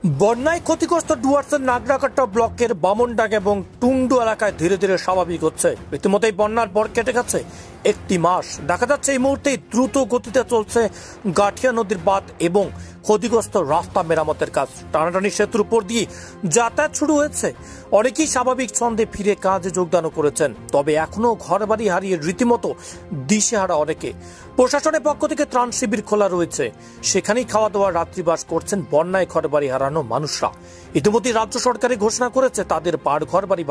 বন্যায় ক্ষতিগ্রস্ত ডুয়ার্সের নাগরাকাটা ব্লকের বামনডাঙ্গা এবং টুন্ডু এলাকায় ধীরে ধীরে স্বাভাবিক হচ্ছে। রীতিমতোই বন্যার পর কেটে গেছে একটি মাস। দেখা যাচ্ছে এই মুহূর্তে দ্রুত গতিতে চলছে গাঠিয়া নদীর বাঁধ এবং ক্ষতিগ্রস্ত রাস্তা মেরামতের কাজ। টানাটানি সেতুর উপর দিয়ে যাতায়াত শুরু হয়েছে। অনেকেই স্বাভাবিক ছন্দে ফিরে কাজে যোগদানও করেছেন, তবে এখনো ঘরবাড়ি হারিয়ে রীতিমতো দিশেহারা অনেকে। প্রশাসনের পক্ষ থেকে ত্রাণ শিবির খোলা রয়েছে, সেখানেই খাওয়া দাওয়া রাত্রিবাস করছেন বন্যায় ঘরবাড়ি হারানো মানুষরা। ইতিমধ্যে রাজ্য সরকারের ঘোষণা করেছে তাদের ঘরবাড়ি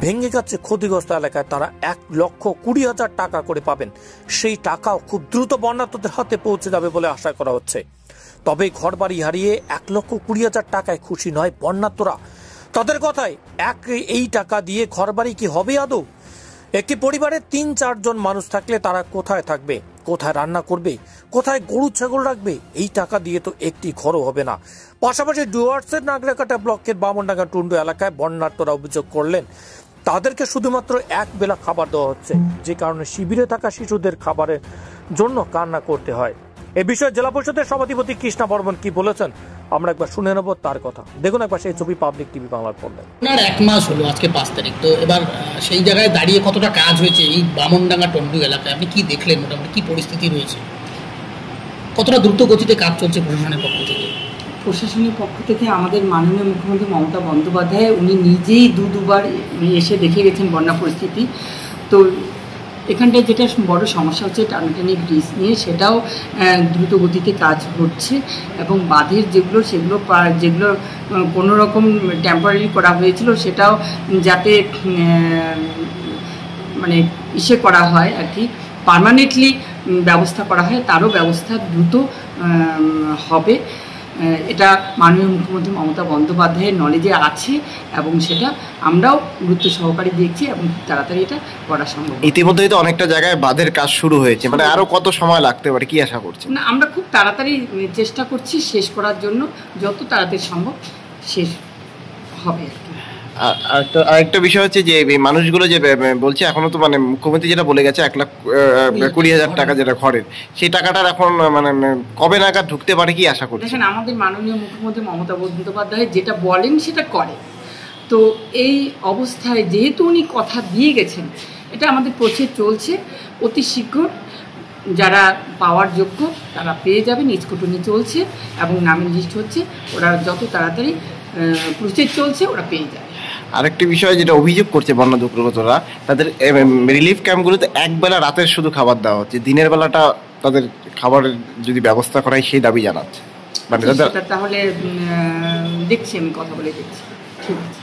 ভেঙে গেছে ক্ষতিগ্রস্ত এলাকায় তারা 1,20,000 টাকা করে পাবেন। সেই টাকাও খুব দ্রুত বন্যার্তদের হাতে পৌঁছে যাবে বলে আশা করা হচ্ছে। তবে ঘরবাড়ি হারিয়ে 1,20,000 টাকায় খুশি নয় বন্যার্তরা। তাদের কথায় এই টাকা দিয়ে ঘরবাড়ি কি হবে আদৌ? একটি পরিবারে 3-4 জন মানুষ থাকলে তারা কোথায় থাকবে, কোথায় রান্না করবে, কোথায় গরু ছাগল রাখবে? এই টাকা দিয়ে তো একটি ঘরও হবে না। পাশাপাশি ডুয়ার্সের নাগরাকাটা ব্লকের বামনডাঙ্গা টুন্ডু এলাকায় বন্যার্তরা অভিযোগ করলেন তাদেরকে শুধুমাত্র এক বেলা খাবার দেওয়া হচ্ছে, যে কারণে শিবিরে থাকা শিশুদের খাবারের জন্য কান্না করতে হয়। এ বিষয়ে জেলা পরিষদের সভাধিপতি কৃষ্ণা বর্মন কি বলেছেন আমরা একবার শুনে নেব তার কথা। দেখুন একবার সেই ছবি পাবলিক টিভি বাংলার পর্দায়। এক মাস হলো, আজকে 5 তারিখ। তো এবার সেই জায়গায় দাঁড়িয়ে কতটা কাজ হয়েছে এই বামনডাঙ্গা টন্ডু এলাকায়, আপনি কি দেখলেন? মোটামুটি কি পরিস্থিতি রয়েছে, কতটা দ্রুত গতিতে কাজ চলছে প্রশাসনের পক্ষ থেকে? প্রশাসনের পক্ষ থেকে আমাদের মাননীয় মুখ্যমন্ত্রী মমতা বন্দ্যোপাধ্যায় উনি নিজেই দুবার এসে দেখে গেছেন বন্যা পরিস্থিতি। তো এখানটায় যেটা বড় সমস্যা হচ্ছে টানাটানি ব্রিজ নিয়ে, সেটাও দ্রুত গতিতে কাজ হচ্ছে এবং বাঁধের সেগুলো কোনো রকম টেম্পোরারি করা হয়েছিল সেটাও যাতে মানে করা হয় আর কি, পার্মানেন্টলি ব্যবস্থা করা হয়, তারও ব্যবস্থা দ্রুত হবে। এটা মাননীয় মুখ্যমন্ত্রী মমতা বন্দ্যোপাধ্যায়ের নলেজে আছে এবং সেটা আমরাও গুরুত্ব সহকারে দেখছি এবং খুব তাড়াতাড়ি এটা করা সম্ভব। ইতিমধ্যেই তো অনেকটা জায়গায় বাঁধের কাজ শুরু হয়েছে, মানে আরো কত সময় লাগতে পারে কি আশা করছেন? না, আমরা খুব তাড়াতাড়ি চেষ্টা করছি শেষ করার জন্য, যত তাড়াতাড়ি সম্ভব শেষ হবে আর কি। আরেকটা বিষয় হচ্ছে যে এই মানুষগুলো যে বলছে এখনো তো মানে মুখ্যমন্ত্রী যেটা বলে গেছে 1,20,000 টাকা যেটা ঘরের, সেই টাকাটার এখন মানে কবে নাগাদ ঢুকতে পারে কি আশা করছেন? দেখেন, আমাদের মাননীয় মুখ্যমন্ত্রী মমতা বন্দ্যোপাধ্যায় যেটা বলেন সেটা করে। তো এই অবস্থায় যেহেতু উনি কথা দিয়ে গেছেন, এটা আমাদের প্রচেষ্টা চলছে। অতি শীঘ্র যারা পাওয়ার যোগ্য তারা পেয়ে যাবে, নিষ্কুটনি চলছে এবং নামের লিস্ট হচ্ছে। ওরা যত তাড়াতাড়ি প্রচেষ্টা চলছে ওরা পেয়ে যাবে। আরেকটি বিষয় যেটা অভিযোগ করছে বন্যা দুর্গতরা, তাদের রিলিফ ক্যাম্পগুলোতে একবেলা রাতের শুধু খাবার দেওয়া হচ্ছে, দিনের বেলাটা তাদের খাবারের যদি ব্যবস্থা করা হয় সেই দাবি জানাচ্ছে। তাহলে দেখছি, আমি কথা বলে দেখছি। ঠিক আছে।